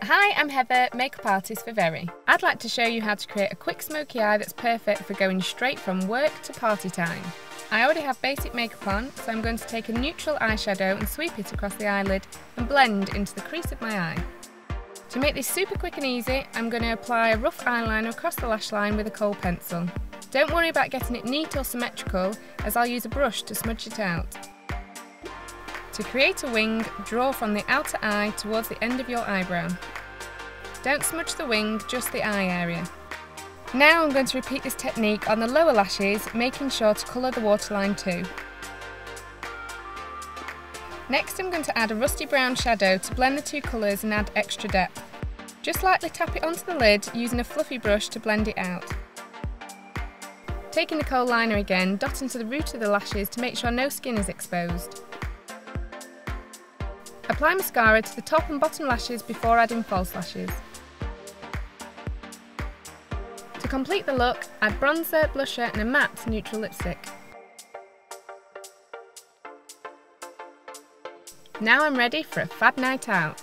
Hi, I'm Heather, makeup artist for Very. I'd like to show you how to create a quick smoky eye that's perfect for going straight from work to party time. I already have basic makeup on, so I'm going to take a neutral eyeshadow and sweep it across the eyelid and blend into the crease of my eye. To make this super quick and easy, I'm going to apply a rough eyeliner across the lash line with a kohl pencil. Don't worry about getting it neat or symmetrical, as I'll use a brush to smudge it out. To create a wing, draw from the outer eye towards the end of your eyebrow. Don't smudge the wing, just the eye area. Now I'm going to repeat this technique on the lower lashes, making sure to colour the waterline too. Next I'm going to add a rusty brown shadow to blend the two colours and add extra depth. Just lightly tap it onto the lid using a fluffy brush to blend it out. Taking the kohl liner again, dot into the root of the lashes to make sure no skin is exposed. Apply mascara to the top and bottom lashes before adding false lashes. To complete the look, add bronzer, blusher and a matte neutral lipstick. Now I'm ready for a fab night out.